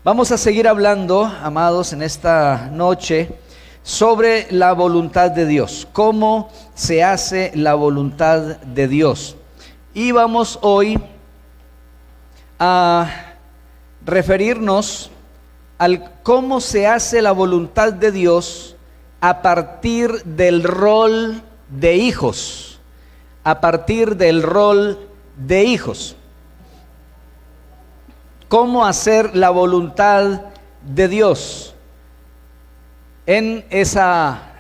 Vamos a seguir hablando, amados, en esta noche sobre la voluntad de Dios, cómo se hace la voluntad de Dios. Y vamos hoy a referirnos al cómo se hace la voluntad de Dios a partir del rol de hijos, a partir del rol de hijos. Cómo hacer la voluntad de Dios en esa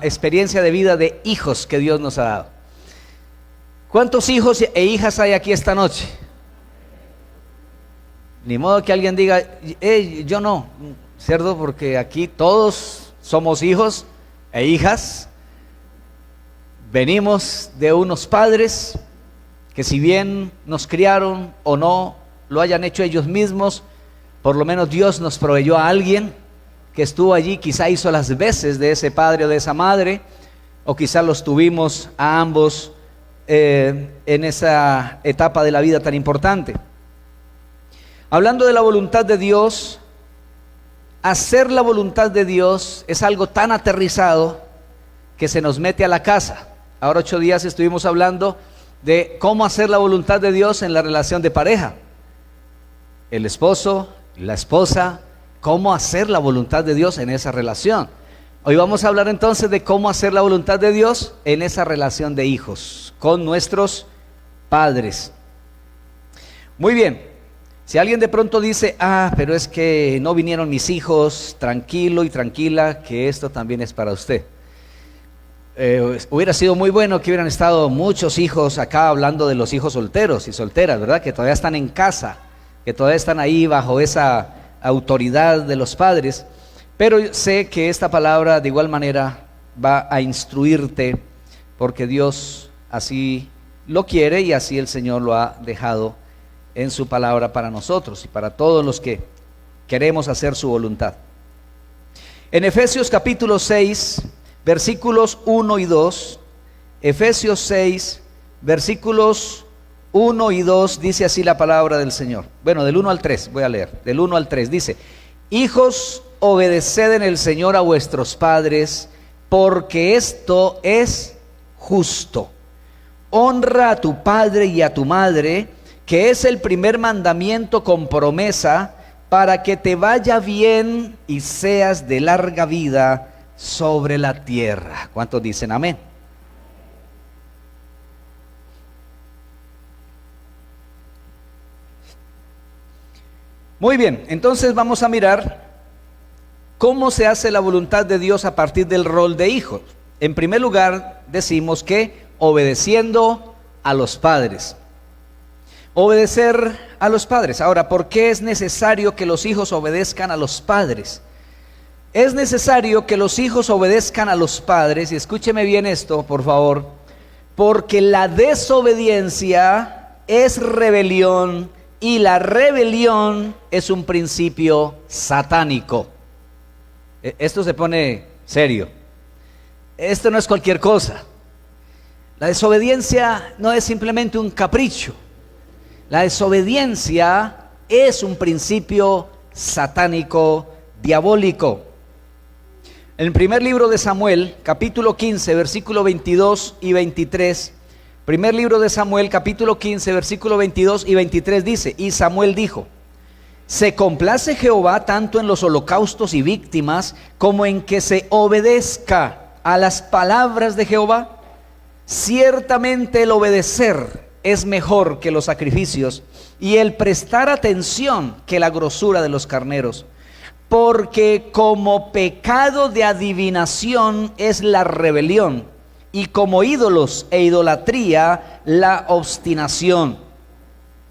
experiencia de vida de hijos que Dios nos ha dado. ¿Cuántos hijos e hijas hay aquí esta noche? Ni modo que alguien diga, yo no, ¿cierto? Porque aquí todos somos hijos e hijas. Venimos de unos padres que, si bien nos criaron o no lo hayan hecho ellos mismos, por lo menos Dios nos proveyó a alguien que estuvo allí, quizá hizo las veces de ese padre o de esa madre, o quizá los tuvimos a ambos en esa etapa de la vida tan importante. Hablando de la voluntad de Dios, hacer la voluntad de Dios es algo tan aterrizado que se nos mete a la casa. Ahora 8 días estuvimos hablando de cómo hacer la voluntad de Dios en la relación de pareja. El esposo, la esposa, cómo hacer la voluntad de Dios en esa relación. Hoy vamos a hablar entonces de cómo hacer la voluntad de Dios en esa relación de hijos, con nuestros padres. Muy bien, si alguien de pronto dice, pero es que no vinieron mis hijos, tranquilo y tranquila, que esto también es para usted. Hubiera sido muy bueno que hubieran estado muchos hijos acá hablando de los hijos solteros y solteras, ¿verdad? Que todavía están en casa, que todavía están ahí bajo esa autoridad de los padres, pero sé que esta palabra de igual manera va a instruirte, porque Dios así lo quiere y así el Señor lo ha dejado en su palabra para nosotros y para todos los que queremos hacer su voluntad. En Efesios capítulo 6, versículos 1 y 2, Efesios 6, versículos 1 y 2, dice así la palabra del Señor. Bueno, del 1 al 3, voy a leer, del 1 al 3, dice: Hijos, obedeced en el Señor a vuestros padres, porque esto es justo. Honra a tu padre y a tu madre, que es el primer mandamiento con promesa, para que te vaya bien y seas de larga vida sobre la tierra. ¿Cuántos dicen amén? Muy bien, entonces vamos a mirar cómo se hace la voluntad de Dios a partir del rol de hijos. En primer lugar, decimos que obedeciendo a los padres. Obedecer a los padres. Ahora, ¿por qué es necesario que los hijos obedezcan a los padres? Es necesario que los hijos obedezcan a los padres, y escúcheme bien esto, por favor, porque la desobediencia es rebelión, y la rebelión es un principio satánico. Esto se pone serio. Esto no es cualquier cosa. La desobediencia no es simplemente un capricho. La desobediencia es un principio satánico, diabólico. En el primer libro de Samuel, capítulo 15, versículo 22 y 23, primer libro de Samuel, capítulo 15, versículo 22 y 23 dice: Y Samuel dijo: ¿Se complace Jehová tanto en los holocaustos y víctimas como en que se obedezca a las palabras de Jehová? Ciertamente el obedecer es mejor que los sacrificios, y el prestar atención que la grosura de los carneros. Porque como pecado de adivinación es la rebelión, y como ídolos e idolatría la obstinación.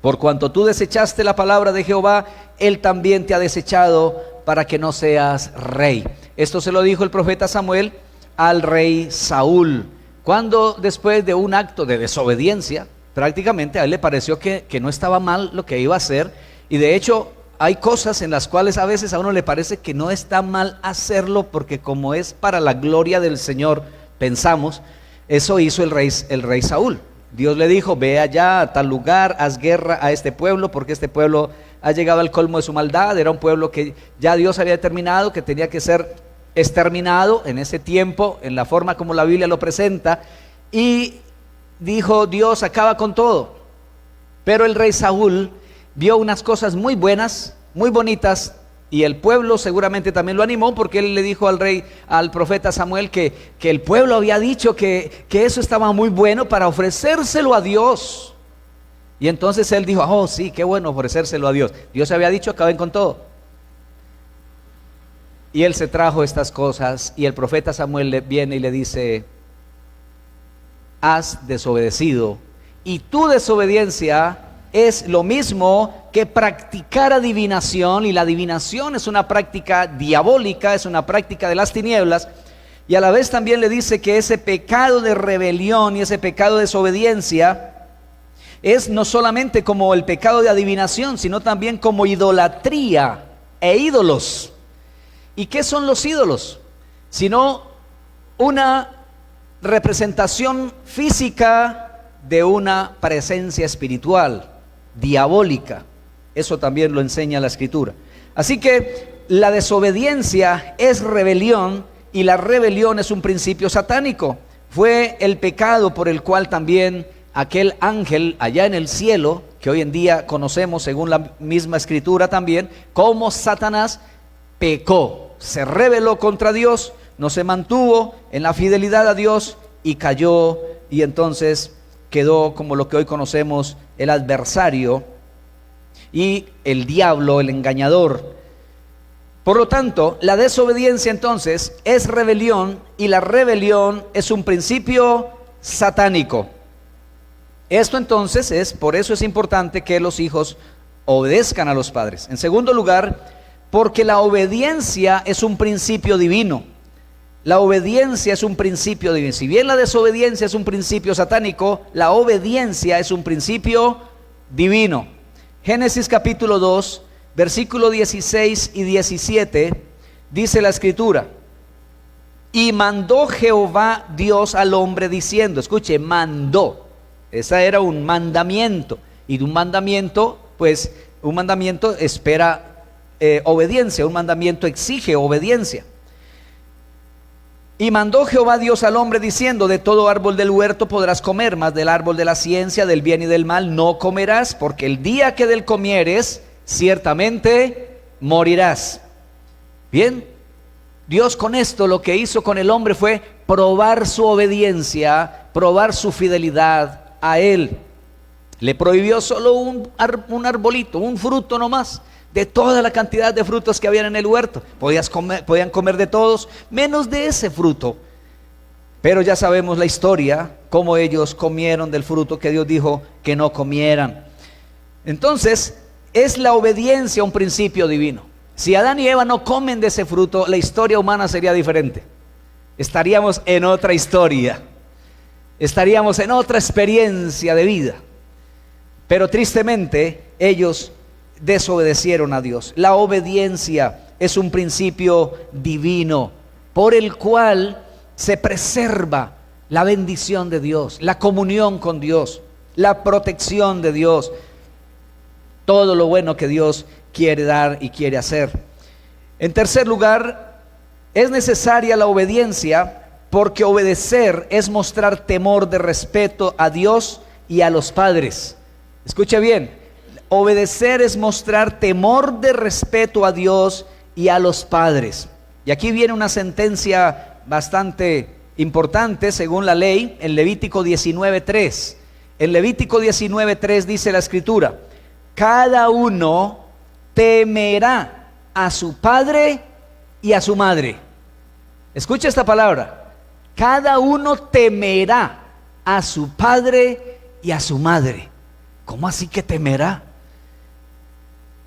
Por cuanto tú desechaste la palabra de Jehová, Él también te ha desechado para que no seas rey. Esto se lo dijo el profeta Samuel al rey Saúl, cuando después de un acto de desobediencia, prácticamente a él le pareció que no estaba mal lo que iba a hacer, y de hecho hay cosas en las cuales a veces a uno le parece que no está mal hacerlo, porque como es para la gloria del Señor, pensamos. Eso hizo el rey Saúl. Dios le dijo: ve allá a tal lugar, haz guerra a este pueblo, porque este pueblo ha llegado al colmo de su maldad. Era un pueblo que ya Dios había determinado que tenía que ser exterminado en ese tiempo, en la forma como la Biblia lo presenta, y dijo Dios: acaba con todo. Pero el rey Saúl vio unas cosas muy buenas, muy bonitas, y el pueblo seguramente también lo animó, porque él le dijo al profeta Samuel que el pueblo había dicho que eso estaba muy bueno para ofrecérselo a Dios. Y entonces él dijo: oh sí, qué bueno ofrecérselo a Dios. Dios había dicho: acaben con todo. Y él se trajo estas cosas, y el profeta Samuel le viene y le dice: has desobedecido, y tu desobediencia es lo mismo que practicar adivinación, y la adivinación es una práctica diabólica, es una práctica de las tinieblas. Y a la vez también le dice que ese pecado de rebelión y ese pecado de desobediencia es no solamente como el pecado de adivinación, sino también como idolatría e ídolos. ¿Y qué son los ídolos? Sino una representación física de una presencia espiritual, diabólica. Eso también lo enseña la Escritura. Así que la desobediencia es rebelión, y la rebelión es un principio satánico. Fue el pecado por el cual también aquel ángel allá en el cielo, que hoy en día conocemos según la misma Escritura también, como Satanás pecó, se rebeló contra Dios, no se mantuvo en la fidelidad a Dios y cayó, y entonces quedó como lo que hoy conocemos el adversario y el diablo, el engañador. Por lo tanto, la desobediencia entonces es rebelión, y la rebelión es un principio satánico. Esto entonces por eso es importante que los hijos obedezcan a los padres. En segundo lugar, porque la obediencia es un principio divino. La obediencia es un principio divino. Si bien la desobediencia es un principio satánico, la obediencia es un principio divino. Génesis capítulo 2, versículo 16 y 17, dice la Escritura: y mandó Jehová Dios al hombre diciendo, escuche, mandó. Esa era un mandamiento, y de un mandamiento, pues un mandamiento espera obediencia, un mandamiento exige obediencia. Y mandó Jehová Dios al hombre diciendo: de todo árbol del huerto podrás comer, mas del árbol de la ciencia del bien y del mal no comerás, porque el día que del comieres ciertamente morirás. Bien, Dios con esto lo que hizo con el hombre fue probar su obediencia, probar su fidelidad a él. Le prohibió solo un arbolito, un fruto nomás, de toda la cantidad de frutos que habían en el huerto. Podían comer de todos, menos de ese fruto. Pero ya sabemos la historia, cómo ellos comieron del fruto que Dios dijo que no comieran. Entonces, es la obediencia un principio divino. Si Adán y Eva no comen de ese fruto, la historia humana sería diferente. Estaríamos en otra historia, estaríamos en otra experiencia de vida. Pero tristemente, ellos desobedecieron a Dios. La obediencia es un principio divino por el cual se preserva la bendición de Dios, la comunión con Dios, la protección de Dios, todo lo bueno que Dios quiere dar y quiere hacer. En tercer lugar, es necesaria la obediencia porque obedecer es mostrar temor de respeto a Dios y a los padres. Escuche bien. Obedecer es mostrar temor de respeto a Dios y a los padres. Y aquí viene una sentencia bastante importante según la ley, en Levítico 19:3. En Levítico 19:3 dice la Escritura: cada uno temerá a su padre y a su madre. Escucha esta palabra: cada uno temerá a su padre y a su madre. ¿Cómo así que temerá?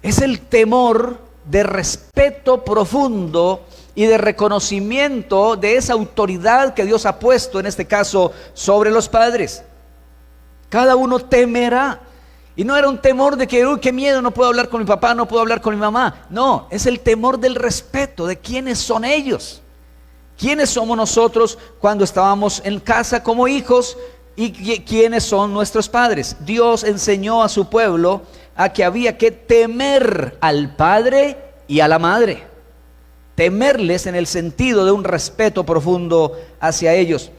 Es el temor de respeto profundo y de reconocimiento de esa autoridad que Dios ha puesto, en este caso, sobre los padres. Cada uno temerá. Y no era un temor de que, uy, qué miedo, no puedo hablar con mi papá, no puedo hablar con mi mamá. No, es el temor del respeto, de quiénes son ellos. ¿Quiénes somos nosotros cuando estábamos en casa como hijos? ¿Y quiénes son nuestros padres? Dios enseñó a su pueblo a que había que temer al padre y a la madre. Temerles en el sentido de un respeto profundo hacia ellos.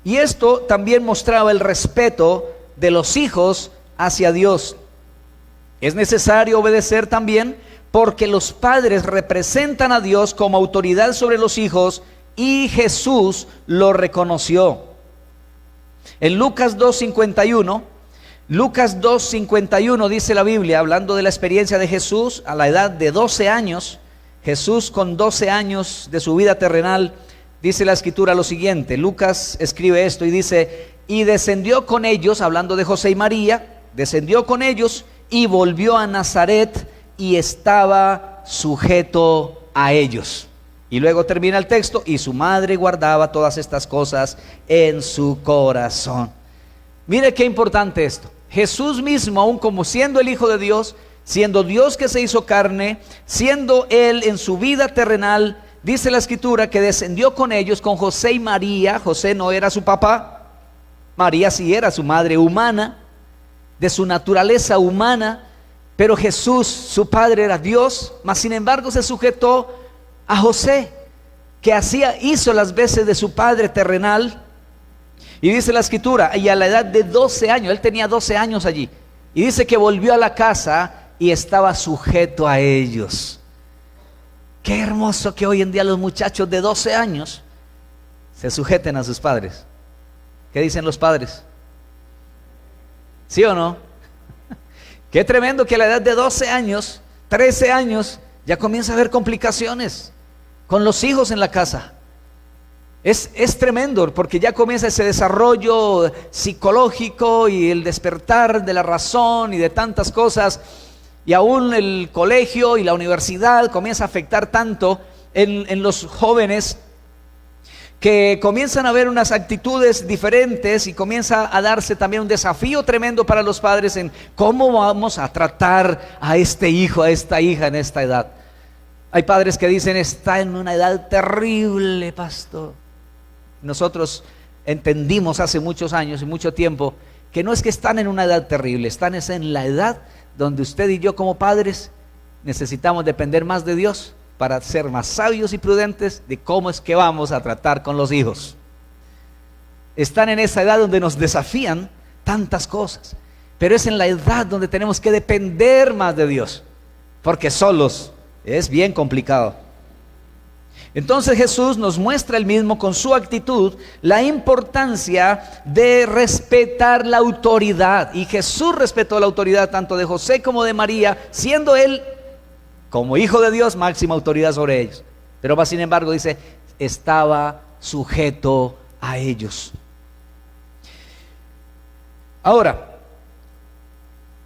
Y esto también mostraba el respeto de los hijos hacia Dios. Es necesario obedecer también porque los padres representan a Dios como autoridad sobre los hijos y Jesús lo reconoció. En Lucas 2:51 dice la Biblia, hablando de la experiencia de Jesús a la edad de 12 años, Jesús con 12 años de su vida terrenal, dice la escritura lo siguiente. Lucas escribe esto y dice: y descendió con ellos, hablando de José y María, descendió con ellos y volvió a Nazaret y estaba sujeto a ellos. Y luego termina el texto: y su madre guardaba todas estas cosas en su corazón. Mire qué importante esto. Jesús mismo, aun como siendo el Hijo de Dios, siendo Dios que se hizo carne, siendo Él en su vida terrenal, dice la escritura que descendió con ellos, con José y María. José no era su papá, María sí era su madre humana, de su naturaleza humana, pero Jesús, su padre, era Dios, mas sin embargo se sujetó a José, que hizo las veces de su padre terrenal. Y dice la escritura, y a la edad de 12 años, él tenía 12 años allí, y dice que volvió a la casa y estaba sujeto a ellos. Qué hermoso que hoy en día los muchachos de 12 años se sujeten a sus padres. ¿Qué dicen los padres? ¿Sí o no? Qué tremendo que a la edad de 12 años, 13 años, ya comienza a haber complicaciones con los hijos en la casa. Es tremendo porque ya comienza ese desarrollo psicológico y el despertar de la razón y de tantas cosas. Y aún el colegio y la universidad comienza a afectar tanto en los jóvenes, que comienzan a ver unas actitudes diferentes y comienza a darse también un desafío tremendo para los padres en cómo vamos a tratar a este hijo, a esta hija en esta edad. Hay padres que dicen: está en una edad terrible, pastor. Nosotros entendimos hace muchos años y mucho tiempo que no es que están en una edad terrible, están en la edad donde usted y yo como padres necesitamos depender más de Dios para ser más sabios y prudentes de cómo es que vamos a tratar con los hijos. Están en esa edad donde nos desafían tantas cosas, pero es en la edad donde tenemos que depender más de Dios, porque solos es bien complicado. Entonces Jesús nos muestra él mismo con su actitud la importancia de respetar la autoridad, y Jesús respetó la autoridad tanto de José como de María, siendo él como hijo de Dios máxima autoridad sobre ellos, pero más sin embargo dice estaba sujeto a ellos. Ahora,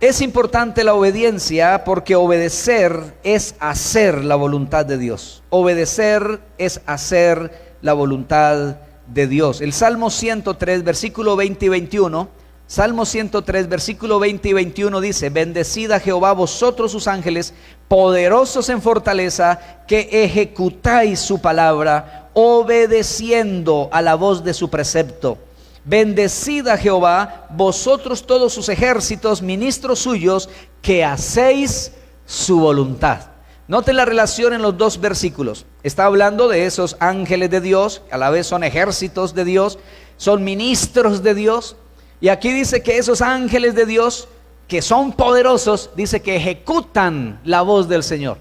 es importante la obediencia porque obedecer es hacer la voluntad de Dios. Obedecer es hacer la voluntad de Dios. El Salmo 103, versículo 20 y 21, Salmo 103, versículo 20 y 21 dice: bendecid a Jehová vosotros sus ángeles, poderosos en fortaleza, que ejecutáis su palabra, obedeciendo a la voz de su precepto. Bendecid a Jehová vosotros todos sus ejércitos, ministros suyos, que hacéis su voluntad. Noten la relación en los dos versículos. Está hablando de esos ángeles de Dios, a la vez son ejércitos de Dios, son ministros de Dios. Y aquí dice que esos ángeles de Dios, que son poderosos, dice que ejecutan la voz del Señor.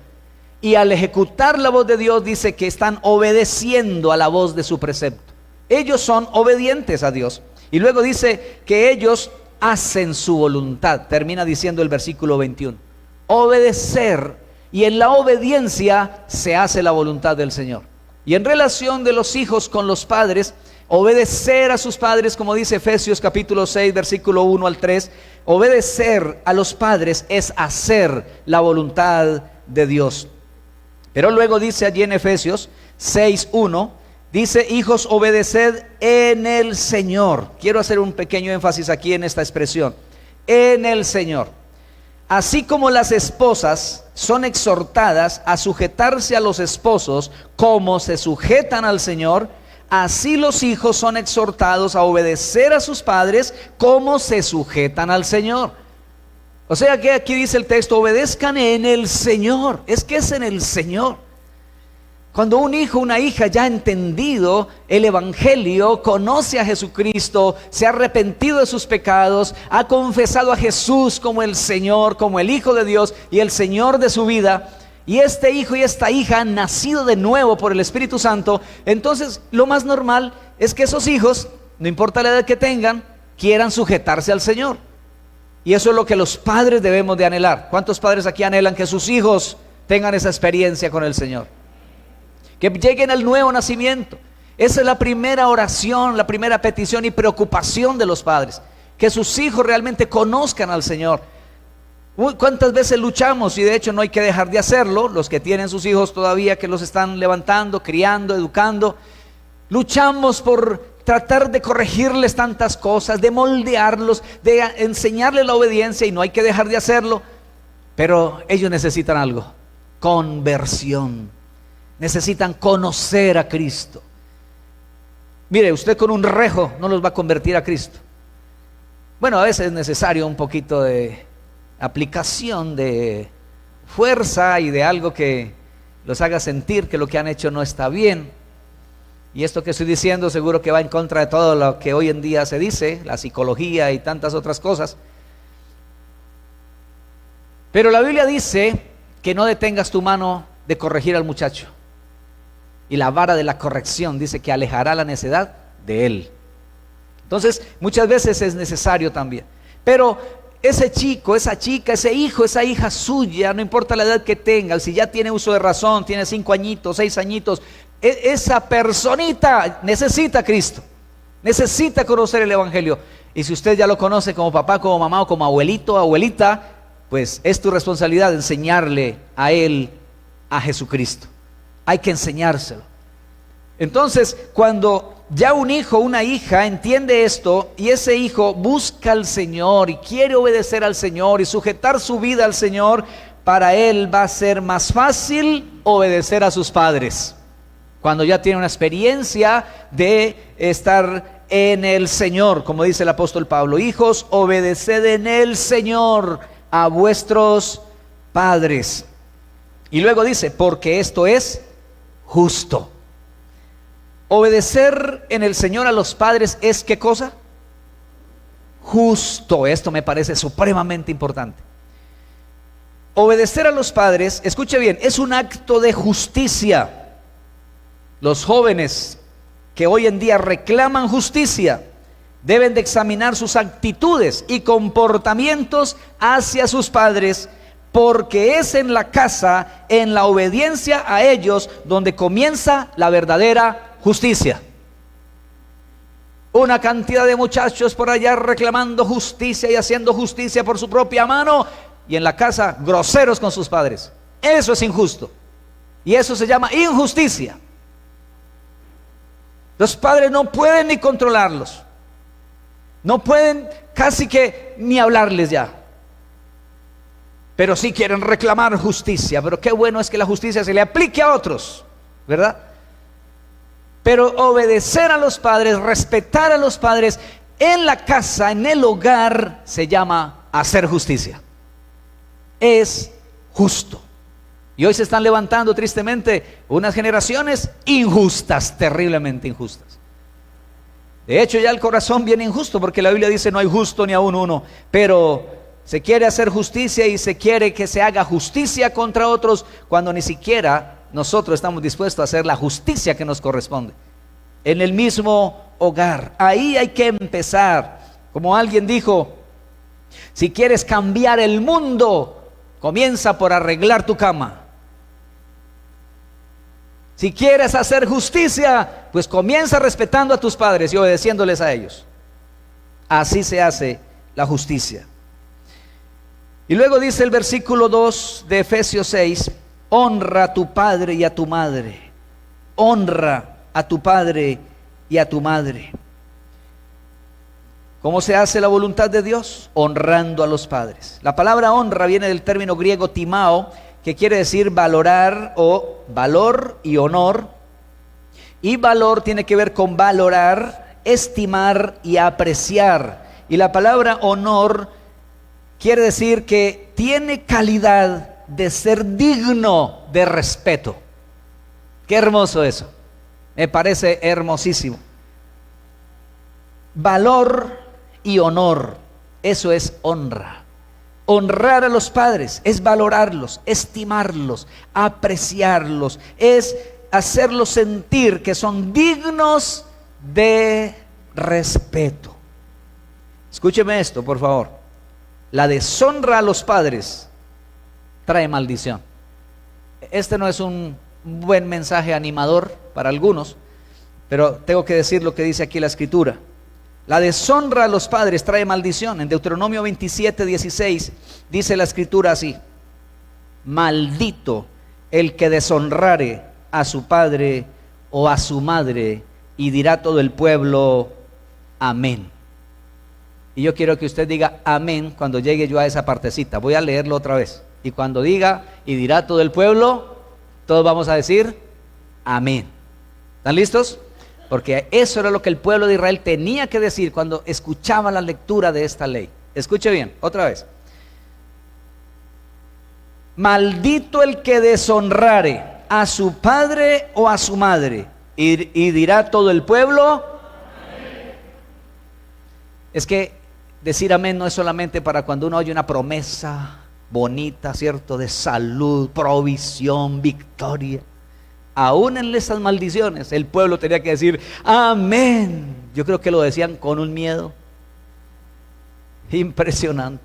Y al ejecutar la voz de Dios, dice que están obedeciendo a la voz de su precepto. Ellos son obedientes a Dios. Y luego dice que ellos hacen su voluntad. Termina diciendo el versículo 21. Obedecer, y en la obediencia se hace la voluntad del Señor. Y en relación de los hijos con los padres, obedecer a sus padres, como dice Efesios capítulo 6, versículo 1 al 3, obedecer a los padres es hacer la voluntad de Dios. Pero luego dice allí en Efesios 6, 1, dice: hijos, obedeced en el Señor. Quiero hacer un pequeño énfasis aquí en esta expresión. En el Señor. Así como las esposas son exhortadas a sujetarse a los esposos como se sujetan al Señor, así los hijos son exhortados a obedecer a sus padres como se sujetan al Señor. O sea que aquí dice el texto, obedezcan en el Señor. Es que es en el Señor. Cuando un hijo, una hija ya ha entendido el Evangelio, conoce a Jesucristo, se ha arrepentido de sus pecados, ha confesado a Jesús como el Señor, como el Hijo de Dios y el Señor de su vida, y este hijo y esta hija han nacido de nuevo por el Espíritu Santo, entonces lo más normal es que esos hijos, no importa la edad que tengan, quieran sujetarse al Señor. Y eso es lo que los padres debemos de anhelar. ¿Cuántos padres aquí anhelan que sus hijos tengan esa experiencia con el Señor? Que lleguen al nuevo nacimiento. Esa es la primera oración, la primera petición y preocupación de los padres. Que sus hijos realmente conozcan al Señor. ¿Cuántas veces luchamos? Y de hecho no hay que dejar de hacerlo. Los que tienen sus hijos todavía, que los están levantando, criando, educando. Luchamos por tratar de corregirles tantas cosas, de moldearlos, de enseñarles la obediencia, y no hay que dejar de hacerlo. Pero ellos necesitan algo: conversión. Necesitan conocer a Cristo. Mire, usted con un rejo no los va a convertir a Cristo. Bueno, a veces es necesario un poquito de aplicación, de fuerza y de algo que los haga sentir que lo que han hecho no está bien. Y esto que estoy diciendo seguro que va en contra de todo lo que hoy en día se dice, la psicología y tantas otras cosas. Pero la Biblia dice que no detengas tu mano de corregir al muchacho. Y la vara de la corrección dice que alejará la necedad de él. Entonces, muchas veces es necesario también. Pero ese chico, esa chica, ese hijo, esa hija suya, no importa la edad que tenga, si ya tiene uso de razón, tiene 5 añitos, 6 añitos, esa personita necesita a Cristo, necesita conocer el Evangelio. Y si usted ya lo conoce como papá, como mamá o como abuelito o abuelita, pues es tu responsabilidad enseñarle a él a Jesucristo. Hay que enseñárselo. Entonces, cuando ya un hijo, una hija entiende esto, y ese hijo busca al Señor y quiere obedecer al Señor y sujetar su vida al Señor, para él va a ser más fácil obedecer a sus padres. Cuando ya tiene una experiencia de estar en el Señor, como dice el apóstol Pablo: hijos, obedeced en el Señor a vuestros padres. Y luego dice: porque esto es justo. Obedecer en el Señor a los padres es ¿qué cosa? Justo. Esto me parece supremamente importante. Obedecer a los padres, escuche bien, es un acto de justicia. Los jóvenes que hoy en día reclaman justicia deben de examinar sus actitudes y comportamientos hacia sus padres, porque es en la casa, en la obediencia a ellos, donde comienza la verdadera justicia. Una cantidad de muchachos por allá reclamando justicia y haciendo justicia por su propia mano, y en la casa groseros con sus padres. Eso es injusto, y eso se llama injusticia. Los padres no pueden ni controlarlos, no pueden casi que ni hablarles ya, pero sí quieren reclamar justicia. Pero qué bueno es que la justicia se le aplique a otros, ¿verdad? Pero obedecer a los padres, respetar a los padres en la casa, en el hogar, se llama hacer justicia. Es justo. Y hoy se están levantando tristemente unas generaciones injustas, terriblemente injustas. De hecho, ya el corazón viene injusto, porque la Biblia dice: no hay justo ni aún uno. Pero se quiere hacer justicia y se quiere que se haga justicia contra otros, cuando ni siquiera nosotros estamos dispuestos a hacer la justicia que nos corresponde en el mismo hogar. Ahí hay que empezar. Como alguien dijo: si quieres cambiar el mundo, comienza por arreglar tu cama. Si quieres hacer justicia, pues comienza respetando a tus padres y obedeciéndoles a ellos. Así se hace la justicia. Y luego dice el versículo 2 de Efesios 6: honra a tu padre y a tu madre. Honra a tu padre y a tu madre. ¿Cómo se hace la voluntad de Dios? Honrando a los padres. La palabra honra viene del término griego timao, que quiere decir valorar, o valor y honor. Y valor tiene que ver con valorar, estimar y apreciar. Y la palabra honor quiere decir que tiene calidad de ser digno de respeto. Qué hermoso eso. Me parece hermosísimo. Valor y honor, eso es honra. Honrar a los padres es valorarlos, estimarlos, apreciarlos, es hacerlos sentir que son dignos de respeto. Escúcheme esto, por favor. La deshonra a los padres trae maldición. Este no es un buen mensaje animador para algunos, pero tengo que decir lo que dice aquí la Escritura. La deshonra a los padres trae maldición. En Deuteronomio 27:16 dice la Escritura así: maldito el que deshonrare a su padre o a su madre, y dirá todo el pueblo, amén. Y yo quiero que usted diga amén cuando llegue yo a esa partecita. Voy a leerlo otra vez. Y cuando diga, y dirá todo el pueblo, todos vamos a decir amén. ¿Están listos? Porque eso era lo que el pueblo de Israel tenía que decir cuando escuchaba la lectura de esta ley. Escuche bien, otra vez. Maldito el que deshonrare a su padre o a su madre, y dirá todo el pueblo, amén. Es que decir amén no es solamente para cuando uno oye una promesa bonita, ¿cierto? De salud, provisión, victoria. Aún en esas maldiciones el pueblo tenía que decir amén. Yo creo que lo decían con un miedo impresionante.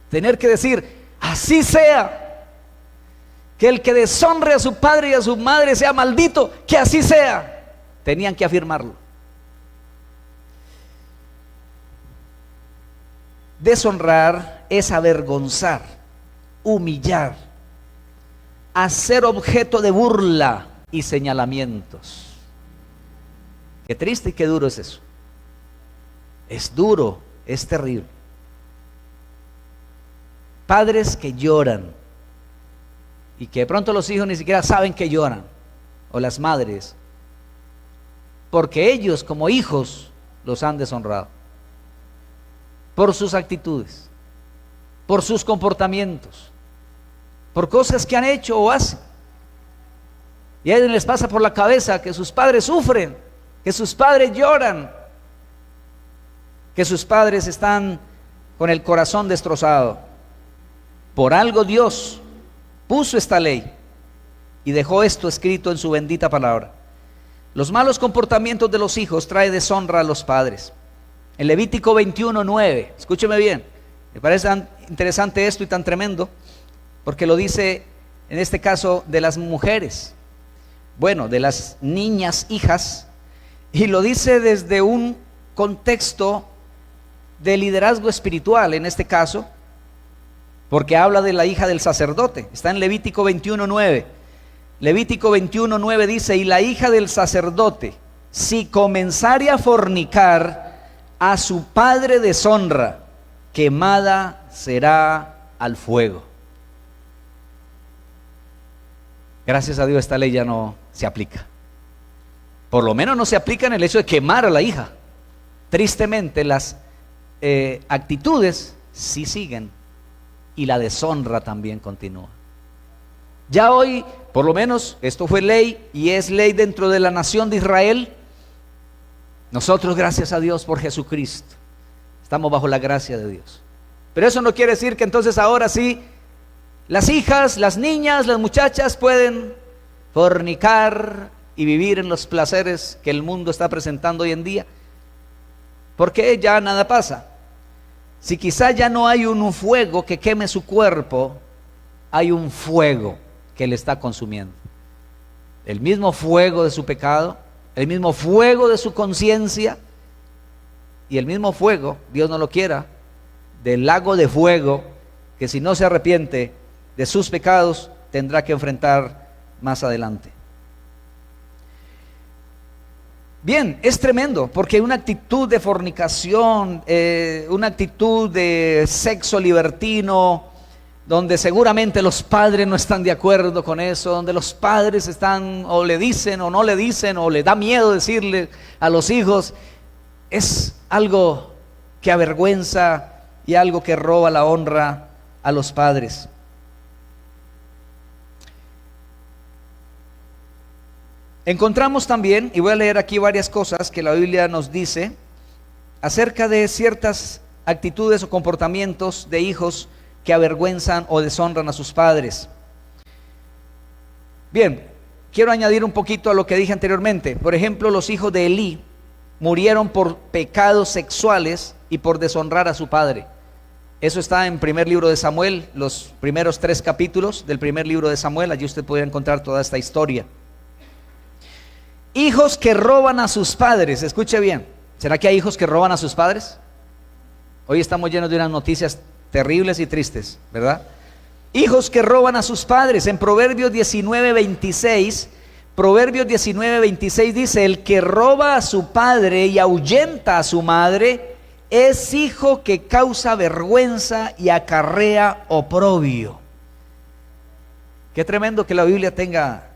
Tener que decir así sea, que el que deshonre a su padre y a su madre sea maldito, que así sea. Tenían que afirmarlo. Deshonrar es avergonzar, humillar, hacer objeto de burla y señalamientos. Qué triste y qué duro es eso. Es duro, es terrible. Padres que lloran y que de pronto los hijos ni siquiera saben que lloran, o las madres, porque ellos como hijos los han deshonrado por sus actitudes, por sus comportamientos, por cosas que han hecho o hacen. Y a ellos les pasa por la cabeza que sus padres sufren, que sus padres lloran, que sus padres están con el corazón destrozado. Por algo Dios puso esta ley y dejó esto escrito en su bendita palabra. Los malos comportamientos de los hijos trae deshonra a los padres. En Levítico 21:9, escúcheme bien, me parece tan interesante esto y tan tremendo, porque lo dice en este caso de las mujeres, bueno, de las niñas hijas, y lo dice desde un contexto de liderazgo espiritual en este caso, porque habla de la hija del sacerdote. Está en Levítico 21:9. Levítico 21:9 dice: y la hija del sacerdote, si comenzare a fornicar, a su padre deshonra, quemada será al fuego. Gracias a Dios esta ley ya no se aplica. Por lo menos no se aplica en el hecho de quemar a la hija. Tristemente las actitudes sí siguen y la deshonra también continúa. Ya hoy, por lo menos, esto fue ley y es ley dentro de la nación de Israel. Nosotros, gracias a Dios por Jesucristo, estamos bajo la gracia de Dios. Pero eso no quiere decir que entonces ahora sí las hijas, las niñas, las muchachas pueden fornicar y vivir en los placeres que el mundo está presentando hoy en día, porque ya nada pasa. Si quizá ya no hay un fuego que queme su cuerpo, hay un fuego que le está consumiendo. El mismo fuego de su pecado, el mismo fuego de su conciencia y el mismo fuego, Dios no lo quiera, del lago de fuego que si no se arrepiente de sus pecados tendrá que enfrentar más adelante. Bien, es tremendo porque una actitud de fornicación, una actitud de sexo libertino, donde seguramente los padres no están de acuerdo con eso, donde los padres están o le dicen o no le dicen o le da miedo decirle a los hijos, es algo que avergüenza y algo que roba la honra a los padres. Encontramos también, y voy a leer aquí varias cosas que la Biblia nos dice acerca de ciertas actitudes o comportamientos de hijos que avergüenzan o deshonran a sus padres. Bien, quiero añadir un poquito a lo que dije anteriormente. Por ejemplo, los hijos de Elí murieron por pecados sexuales y por deshonrar a su padre. Eso está en primer libro de Samuel, los primeros 3 capítulos del primer libro de Samuel. Allí usted podría encontrar toda esta historia. Hijos que roban a sus padres, escuche bien. ¿Será que hay hijos que roban a sus padres? Hoy estamos llenos de unas noticias terribles y tristes, ¿verdad? Hijos que roban a sus padres. En Proverbios 19:26, Proverbios 19:26 dice: el que roba a su padre y ahuyenta a su madre es hijo que causa vergüenza y acarrea oprobio. Qué tremendo que la Biblia tenga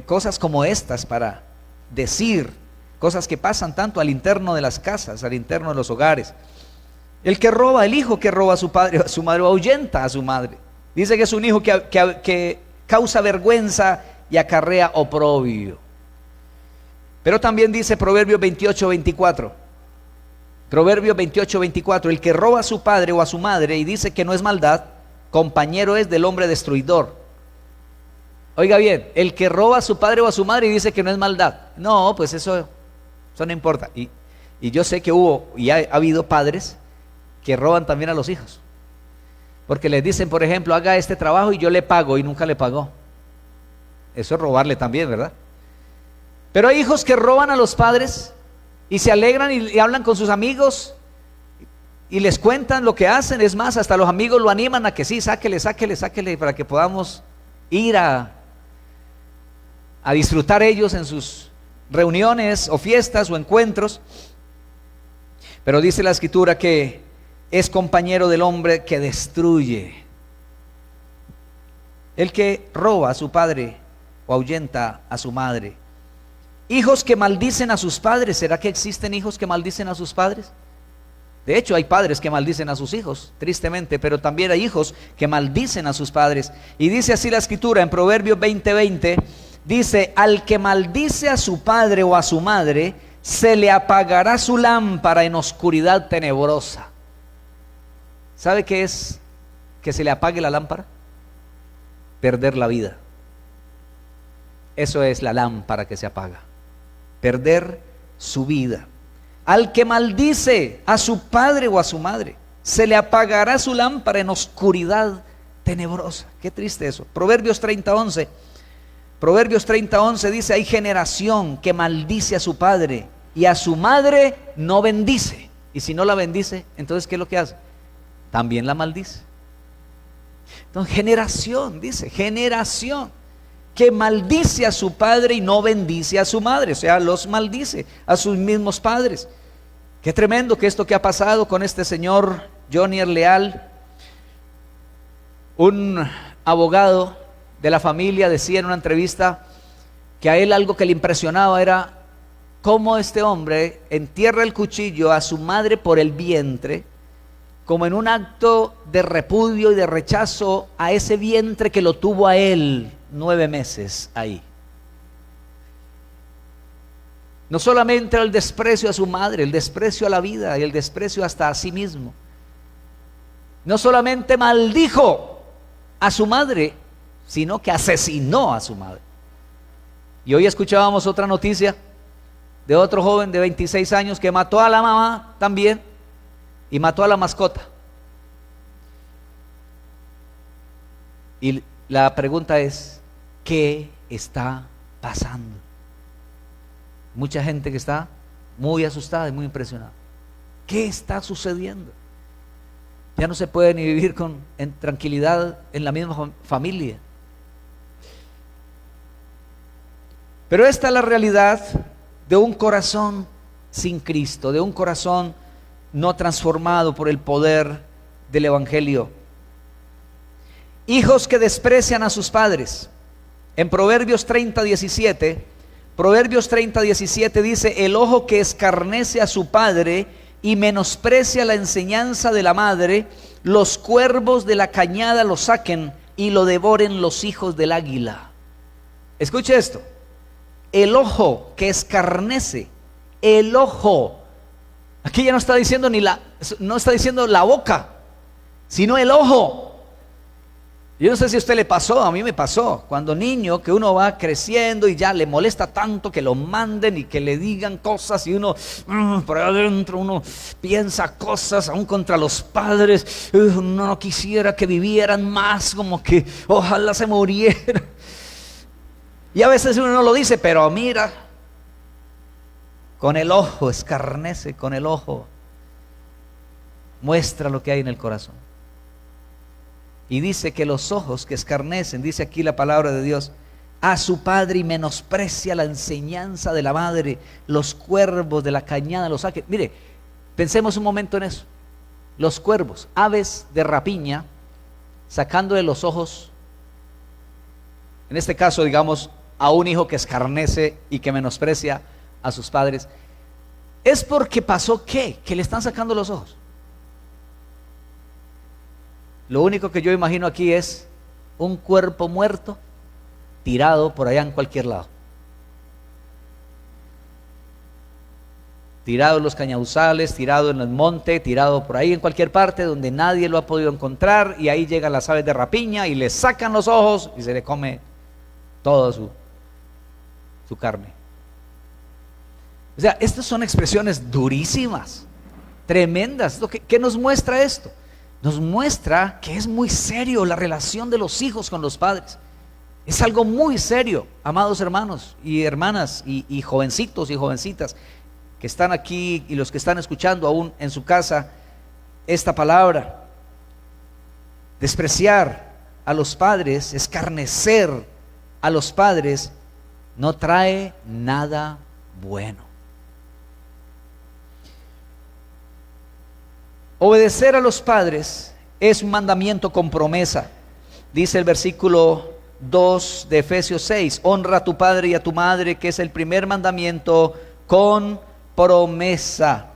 cosas como estas para decir, cosas que pasan tanto al interno de las casas, al interno de los hogares. El hijo que roba a su padre o a su madre, o ahuyenta a su madre, dice que es un hijo que causa vergüenza y acarrea oprobio. Pero también dice Proverbios 28:24, Proverbios 28:24, el que roba a su padre o a su madre y dice que no es maldad, compañero es del hombre destruidor. Oiga bien, el que roba a su padre o a su madre y dice que no es maldad, no, pues eso no importa. Y yo sé que hubo y ha habido padres que roban también a los hijos, porque les dicen, por ejemplo, haga este trabajo y yo le pago, y nunca le pagó. Eso es robarle también, ¿verdad? Pero hay hijos que roban a los padres y se alegran y hablan con sus amigos y les cuentan lo que hacen. Es más, hasta los amigos lo animan a que sí, sáquele para que podamos ir a disfrutar ellos en sus reuniones o fiestas o encuentros. Pero dice la Escritura que es compañero del hombre que destruye. El que roba a su padre o ahuyenta a su madre. Hijos que maldicen a sus padres. ¿Será que existen hijos que maldicen a sus padres? De hecho, hay padres que maldicen a sus hijos, tristemente, pero también hay hijos que maldicen a sus padres. Y dice así la Escritura en Proverbios 20:20, dice: al que maldice a su padre o a su madre, se le apagará su lámpara en oscuridad tenebrosa. ¿Sabe qué es que se le apague la lámpara? Perder la vida. Eso es la lámpara que se apaga. Perder su vida. Al que maldice a su padre o a su madre, se le apagará su lámpara en oscuridad tenebrosa. Qué triste eso. Proverbios 30:11. Proverbios 30:11 dice: hay generación que maldice a su padre y a su madre no bendice. Y si no la bendice, entonces ¿qué es lo que hace? También la maldice. Entonces, generación, dice, generación que maldice a su padre y no bendice a su madre, o sea, los maldice a sus mismos padres. Qué tremendo que esto que ha pasado con este señor Johnny Leal, un abogado de la familia, decía en una entrevista que a él algo que le impresionaba era cómo este hombre entierra el cuchillo a su madre por el vientre, como en un acto de repudio y de rechazo a ese vientre que lo tuvo a él 9 meses ahí. No solamente el desprecio a su madre, el desprecio a la vida y el desprecio hasta a sí mismo. No solamente maldijo a su madre, sino que asesinó a su madre. Y hoy escuchábamos otra noticia de otro joven de 26 años que mató a la mamá también y mató a la mascota. Y la pregunta es, ¿qué está pasando? Mucha gente que está muy asustada y muy impresionada. ¿Qué está sucediendo? Ya no se puede ni vivir en tranquilidad en la misma familia. Pero esta es la realidad de un corazón sin Cristo, de un corazón no transformado por el poder del Evangelio. Hijos que desprecian a sus padres. En Proverbios 30:17, Proverbios 30:17 dice: el ojo que escarnece a su padre y menosprecia la enseñanza de la madre, los cuervos de la cañada lo saquen y lo devoren los hijos del águila. Escuche esto: el ojo que escarnece, el ojo, aquí ya no está diciendo no está diciendo la boca, sino el ojo. Yo no sé si a usted le pasó, a mí me pasó cuando niño, que uno va creciendo y ya le molesta tanto que lo manden y que le digan cosas, y uno por adentro uno piensa cosas aún contra los padres. Uno no quisiera que vivieran más, como que ojalá se murieran. Y a veces uno no lo dice, pero mira, con el ojo escarnece, con el ojo muestra lo que hay en el corazón. Y dice que los ojos que escarnecen, dice aquí la palabra de Dios, a su padre, y menosprecia la enseñanza de la madre, los cuervos de la cañada los saquen. Mire, pensemos un momento en eso. Los cuervos, aves de rapiña, sacándole los ojos, en este caso digamos a un hijo que escarnece y que menosprecia a sus padres, es porque pasó ¿qué? Que le están sacando los ojos. Lo único que yo imagino aquí es un cuerpo muerto tirado por allá en cualquier lado, tirado en los cañaduzales, tirado en el monte, tirado por ahí en cualquier parte donde nadie lo ha podido encontrar, y ahí llegan las aves de rapiña y le sacan los ojos y se le come toda su carne. O sea, estas son expresiones durísimas, tremendas. ¿Qué nos muestra esto? Nos muestra que es muy serio la relación de los hijos con los padres. Es algo muy serio, amados hermanos y hermanas, y jovencitos y jovencitas que están aquí y los que están escuchando aún en su casa esta palabra. Despreciar a los padres, escarnecer a los padres, no trae nada bueno. Obedecer a los padres es un mandamiento con promesa. Dice el versículo 2 de Efesios 6, honra a tu padre y a tu madre, que es el primer mandamiento con promesa.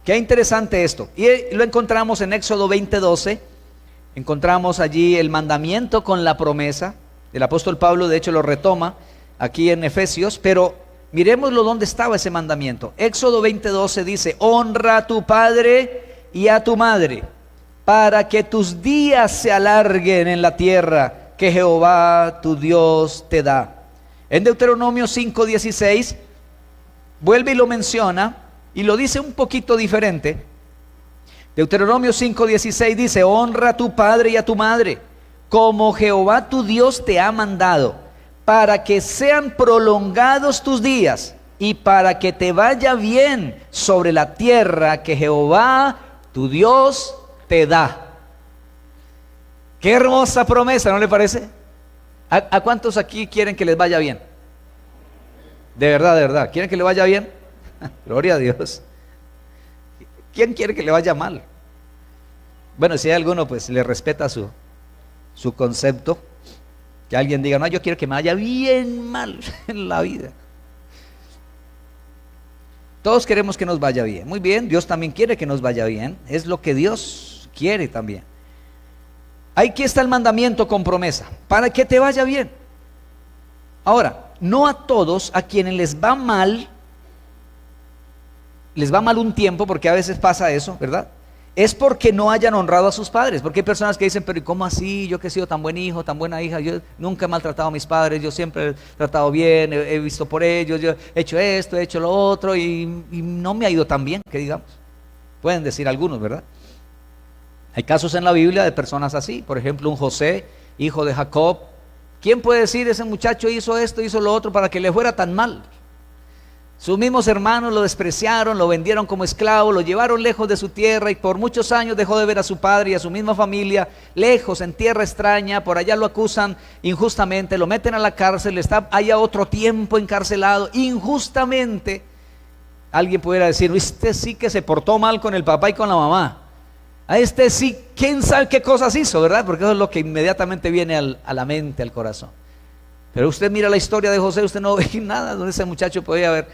Qué interesante esto. Y lo encontramos en Éxodo 20:12. Encontramos allí el mandamiento con la promesa. El apóstol Pablo de hecho lo retoma aquí en Efesios, pero miremoslo dónde estaba ese mandamiento. Éxodo 20:12 dice, honra a tu padre y a tu madre, para que tus días se alarguen en la tierra que Jehová tu Dios te da. En Deuteronomio 5:16 vuelve y lo menciona, y lo dice un poquito diferente. Deuteronomio 5:16 dice, honra a tu padre y a tu madre, como Jehová tu Dios te ha mandado, para que sean prolongados tus días, y para que te vaya bien sobre la tierra que Jehová tu Dios te da. Qué hermosa promesa, ¿no le parece? ¿A cuántos aquí quieren que les vaya bien? De verdad, ¿quieren que le vaya bien? Gloria a Dios. ¿Quién quiere que le vaya mal? Bueno, si hay alguno, pues le respeta su concepto. Que alguien diga, no, yo quiero que me vaya bien mal en la vida. Todos queremos que nos vaya bien. Muy bien, Dios también quiere que nos vaya bien. Es lo que Dios quiere también. Aquí está el mandamiento con promesa, para que te vaya bien. Ahora, no a todos a quienes les va mal un tiempo, porque a veces pasa eso, ¿verdad? Es porque no hayan honrado a sus padres. Porque hay personas que dicen, pero ¿y cómo así? Yo que he sido tan buen hijo, tan buena hija, yo nunca he maltratado a mis padres, yo siempre he tratado bien, he visto por ellos, yo he hecho esto, he hecho lo otro, y no me ha ido tan bien, que digamos. Pueden decir algunos, ¿verdad? Hay casos en la Biblia de personas así. Por ejemplo, un José, hijo de Jacob. ¿Quién puede decir, ese muchacho hizo esto, hizo lo otro para que le fuera tan mal? Sus mismos hermanos lo despreciaron, lo vendieron como esclavo, lo llevaron lejos de su tierra, y por muchos años dejó de ver a su padre y a su misma familia, lejos, en tierra extraña. Por allá lo acusan injustamente, lo meten a la cárcel, está allá otro tiempo encarcelado, injustamente. Alguien pudiera decir, este sí que se portó mal con el papá y con la mamá. A este sí, quién sabe qué cosas hizo, ¿verdad? Porque eso es lo que inmediatamente viene a la mente, al corazón. Pero usted mira la historia de José, usted no ve nada donde ese muchacho podía haber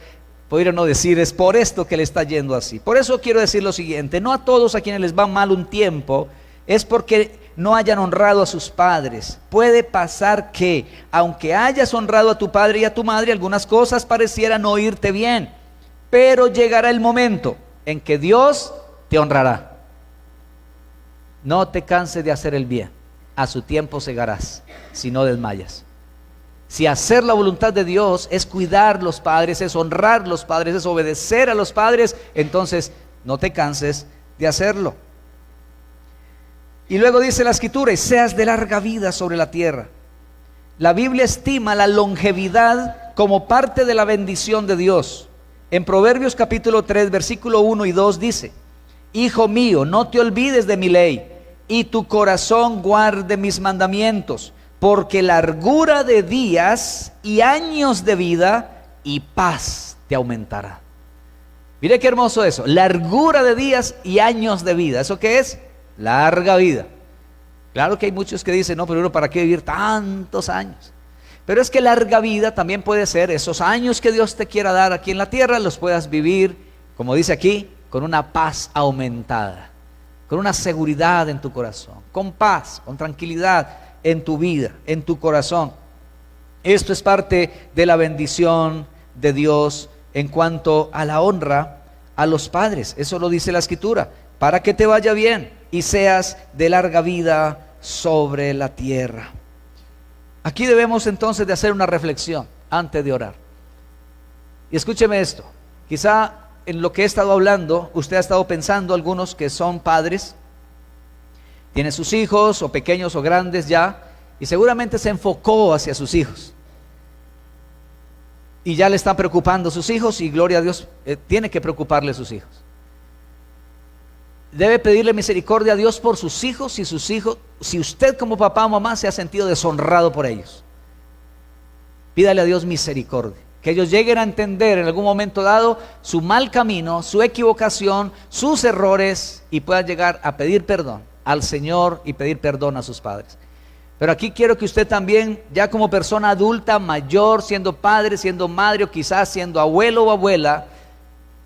podría no decir, es por esto que le está yendo así. Por eso quiero decir lo siguiente: no a todos a quienes les va mal un tiempo es porque no hayan honrado a sus padres. Puede pasar que, aunque hayas honrado a tu padre y a tu madre, algunas cosas parecieran no irte bien, pero llegará el momento en que Dios te honrará. No te canses de hacer el bien, a su tiempo segarás, si no desmayas. Si hacer la voluntad de Dios es cuidar los padres, es honrar los padres, es obedecer a los padres, entonces no te canses de hacerlo. Y luego dice la Escritura: y seas de larga vida sobre la tierra. La Biblia estima la longevidad como parte de la bendición de Dios. En Proverbios capítulo 3, versículo 1 y 2 dice: hijo mío, no te olvides de mi ley, y tu corazón guarde mis mandamientos, porque largura de días y años de vida y paz te aumentará. Mire qué hermoso eso: largura de días y años de vida. ¿Eso qué es? Larga vida. Claro que hay muchos que dicen, no, pero uno, ¿para qué vivir tantos años? Pero es que larga vida también puede ser esos años que Dios te quiera dar aquí en la tierra, los puedas vivir, como dice aquí, con una paz aumentada, con una seguridad en tu corazón, con paz, con tranquilidad en tu vida, en tu corazón. Esto es parte de la bendición de Dios en cuanto a la honra a los padres. Eso lo dice la Escritura: para que te vaya bien y seas de larga vida sobre la tierra. Aquí debemos entonces de hacer una reflexión antes de orar. Y escúcheme esto: quizá en lo que he estado hablando, usted ha estado pensando, algunos que son padres, tiene sus hijos, o pequeños o grandes ya, y seguramente se enfocó hacia sus hijos. Y ya le están preocupando sus hijos, y gloria a Dios, tiene que preocuparle sus hijos. Debe pedirle misericordia a Dios por sus hijos, si usted como papá o mamá se ha sentido deshonrado por ellos. Pídale a Dios misericordia, que ellos lleguen a entender en algún momento dado su mal camino, su equivocación, sus errores, y puedan llegar a pedir perdón al Señor y pedir perdón a sus padres. Pero aquí quiero que usted también, ya como persona adulta, mayor, siendo padre, siendo madre, o quizás siendo abuelo o abuela,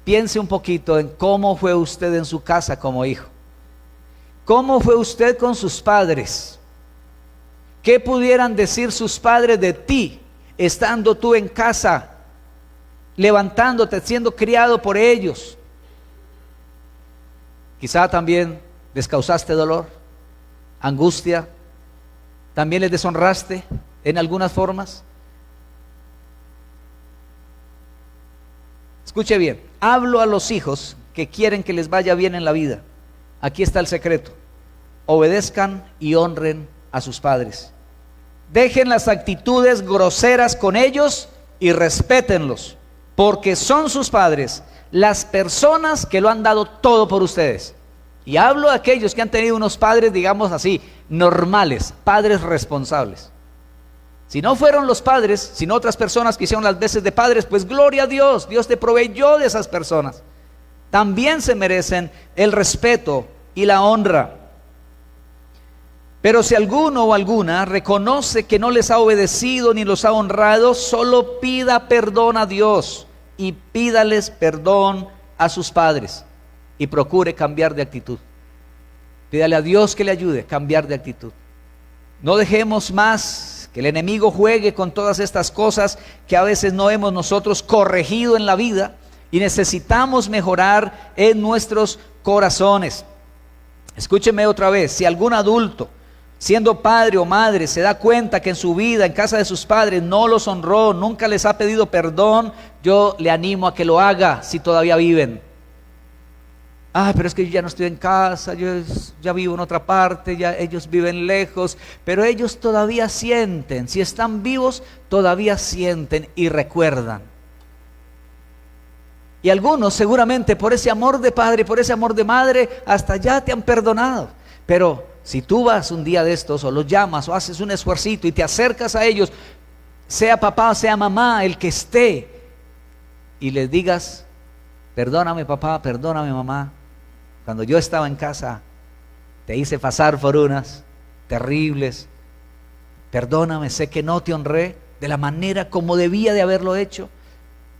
piense un poquito en cómo fue usted en su casa como hijo. ¿Cómo fue usted con sus padres? ¿Qué pudieran decir sus padres de ti, estando tú en casa, levantándote, siendo criado por ellos? Quizá también les causaste dolor, angustia, también les deshonraste en algunas formas. Escuche bien: hablo a los hijos que quieren que les vaya bien en la vida. Aquí está el secreto: obedezcan y honren a sus padres. Dejen las actitudes groseras con ellos y respétenlos, porque son sus padres, las personas que lo han dado todo por ustedes. Y hablo a aquellos que han tenido unos padres, digamos así, normales, padres responsables. Si no fueron los padres, sino otras personas que hicieron las veces de padres, pues gloria a Dios, Dios te proveyó de esas personas. También se merecen el respeto y la honra. Pero si alguno o alguna reconoce que no les ha obedecido ni los ha honrado, solo pida perdón a Dios y pídales perdón a sus padres, y procure cambiar de actitud. Pídale a Dios que le ayude a cambiar de actitud. No dejemos más que el enemigo juegue con todas estas cosas que a veces no hemos nosotros corregido en la vida, y necesitamos mejorar en nuestros corazones. Escúcheme otra vez: si algún adulto, siendo padre o madre, se da cuenta que en su vida, en casa de sus padres, no los honró, nunca les ha pedido perdón, yo le animo a que lo haga si todavía viven. Pero es que yo ya no estoy en casa, yo ya vivo en otra parte, ya ellos viven lejos, pero ellos todavía sienten, si están vivos, todavía sienten y recuerdan. Y algunos seguramente por ese amor de padre, por ese amor de madre, hasta ya te han perdonado. Pero si tú vas un día de estos, o los llamas, o haces un esfuercito y te acercas a ellos, sea papá, sea mamá, el que esté, y les digas: perdóname papá, perdóname mamá, cuando yo estaba en casa te hice pasar por unas terribles, perdóname, sé que no te honré de la manera como debía de haberlo hecho,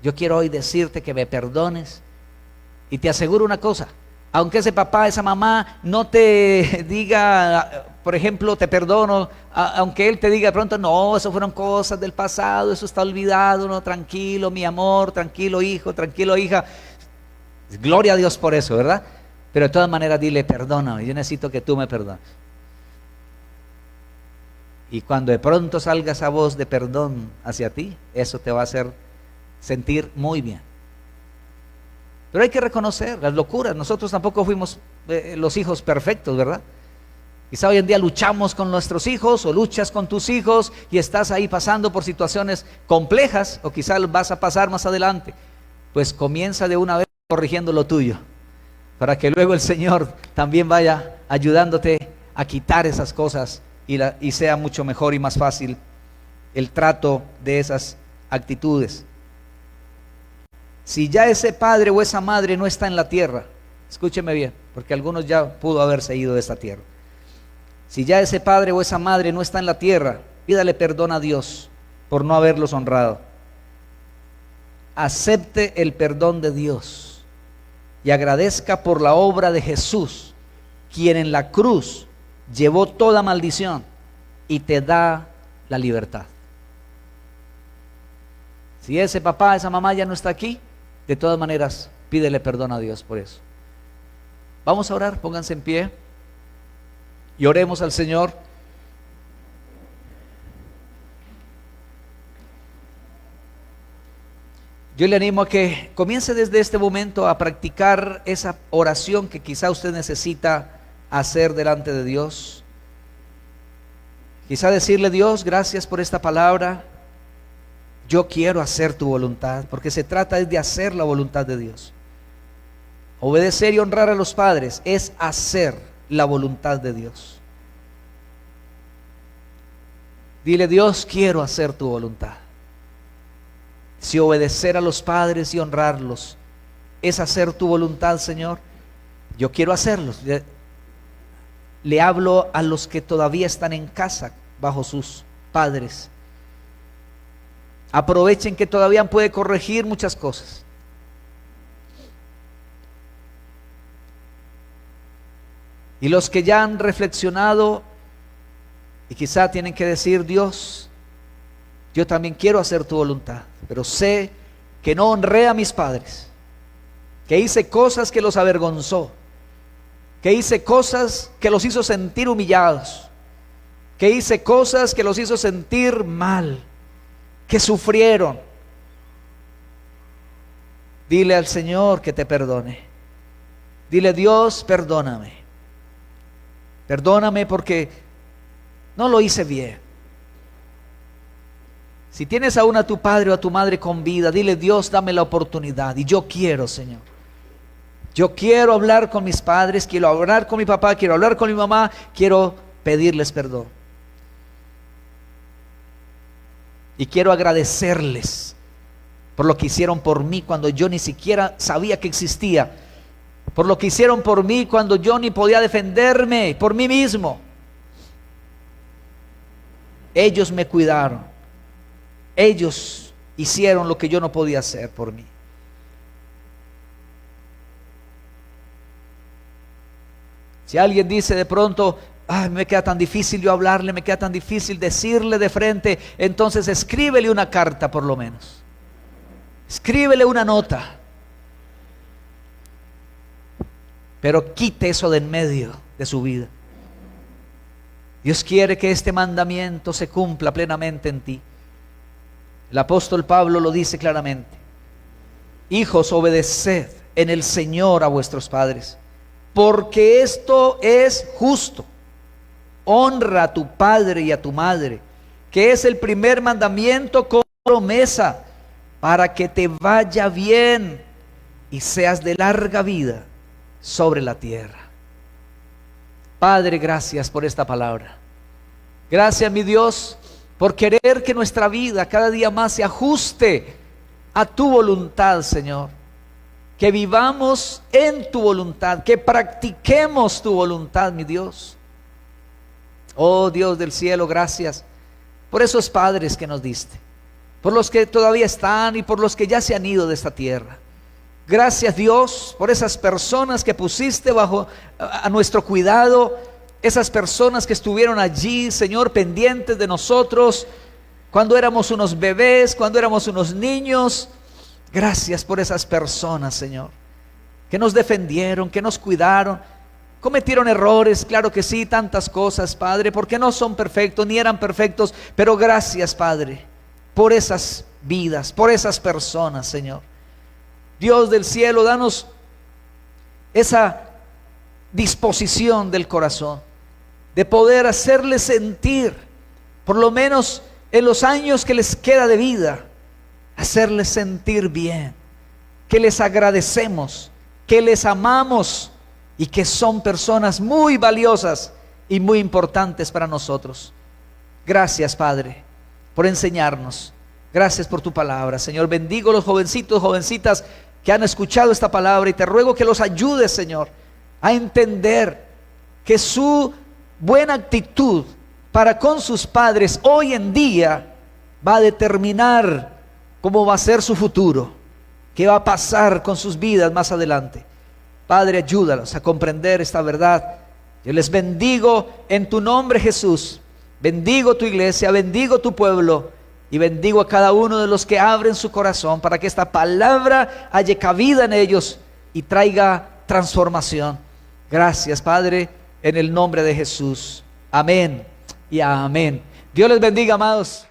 Yo quiero hoy decirte que me perdones. Y te aseguro una cosa, aunque ese papá, esa mamá no te diga, por ejemplo, te perdono, aunque él te diga de pronto, no, eso fueron cosas del pasado, eso está olvidado, no, tranquilo, mi amor, tranquilo hijo, tranquilo hija. Gloria a Dios por eso, ¿verdad? Pero de todas maneras dile, perdóname, yo necesito que tú me perdones. Y cuando de pronto salga esa voz de perdón hacia ti, eso te va a hacer sentir muy bien. Pero hay que reconocer las locuras. Nosotros tampoco fuimos los hijos perfectos, ¿verdad? Quizá hoy en día luchamos con nuestros hijos o luchas con tus hijos y estás ahí pasando por situaciones complejas, o quizá vas a pasar más adelante. Pues comienza de una vez corrigiendo lo tuyo, para que luego el Señor también vaya ayudándote a quitar esas cosas y sea mucho mejor y más fácil el trato de esas actitudes. Si ya ese padre o esa madre no está en la tierra, escúcheme bien, porque algunos ya pudo haberse ido de esta tierra. Si ya ese padre o esa madre no está en la tierra, pídale perdón a Dios por no haberlos honrado. Acepte el perdón de Dios y agradezca por la obra de Jesús, quien en la cruz llevó toda maldición y te da la libertad. Si ese papá, esa mamá ya no está aquí, de todas maneras, pídele perdón a Dios por eso. Vamos a orar, pónganse en pie y oremos al Señor. Yo le animo a que comience desde este momento a practicar esa oración que quizá usted necesita hacer delante de Dios. Quizá decirle: Dios, gracias por esta palabra. Yo quiero hacer tu voluntad, porque se trata de hacer la voluntad de Dios. Obedecer y honrar a los padres es hacer la voluntad de Dios. Dile: Dios, quiero hacer tu voluntad. Si obedecer a los padres y honrarlos es hacer tu voluntad, Señor, yo quiero hacerlos. Le hablo a los que todavía están en casa bajo sus padres. Aprovechen que todavía puede corregir muchas cosas. Y los que ya han reflexionado y quizá tienen que decir: Dios, yo también quiero hacer tu voluntad, pero sé que no honré a mis padres, que hice cosas que los avergonzó, que hice cosas que los hizo sentir humillados, que hice cosas que los hizo sentir mal, que sufrieron. Dile al Señor que te perdone. Dile: Dios, perdóname. Perdóname porque no lo hice bien. Si tienes aún a tu padre o a tu madre con vida, dile: Dios, dame la oportunidad. Y yo quiero, Señor. Yo quiero hablar con mis padres, quiero hablar con mi papá, quiero hablar con mi mamá, quiero pedirles perdón. Y quiero agradecerles por lo que hicieron por mí cuando yo ni siquiera sabía que existía. Por lo que hicieron por mí cuando yo ni podía defenderme por mí mismo. Ellos me cuidaron. Ellos hicieron lo que yo no podía hacer por mí. Si alguien dice de pronto: ay, me queda tan difícil yo hablarle, me queda tan difícil decirle de frente, entonces escríbele una carta por lo menos. Escríbele una nota. Pero quite eso de en medio de su vida. Dios quiere que este mandamiento se cumpla plenamente en ti. El apóstol Pablo lo dice claramente: hijos, obedeced en el Señor a vuestros padres, porque esto es justo. Honra a tu padre y a tu madre, que es el primer mandamiento con promesa, para que te vaya bien y seas de larga vida sobre la tierra. Padre, gracias por esta palabra. Gracias, mi Dios, por querer que nuestra vida cada día más se ajuste a tu voluntad, Señor. Que vivamos en tu voluntad, que practiquemos tu voluntad, mi Dios. Oh Dios del cielo, gracias por esos padres que nos diste. por los que todavía están y por los que ya se han ido de esta tierra. Gracias, Dios, por esas personas que pusiste bajo a nuestro cuidado, esas personas que estuvieron allí, Señor, pendientes de nosotros cuando éramos unos bebés, cuando éramos unos niños. Gracias por esas personas, Señor, que nos defendieron, que nos cuidaron. Cometieron errores, claro que sí, tantas cosas, Padre, porque no son perfectos ni eran perfectos, pero gracias, Padre, por esas vidas, por esas personas, Señor. Dios del cielo, danos esa disposición del corazón de poder hacerles sentir, por lo menos en los años que les queda de vida, hacerles sentir bien, que les agradecemos, que les amamos y que son personas muy valiosas y muy importantes para nosotros. Gracias, Padre, por enseñarnos. Gracias por tu palabra, Señor. Bendigo a los jovencitos, jovencitas que han escuchado esta palabra y te ruego que los ayudes, Señor, a entender que su buena actitud para con sus padres hoy en día va a determinar cómo va a ser su futuro, qué va a pasar con sus vidas más adelante. Padre, ayúdalos a comprender esta verdad. Yo les bendigo en tu nombre, Jesús. Bendigo tu iglesia, bendigo tu pueblo y bendigo a cada uno de los que abren su corazón para que esta palabra haya cabida en ellos y traiga transformación. Gracias, Padre, en el nombre de Jesús. Amén y amén. Dios les bendiga, amados.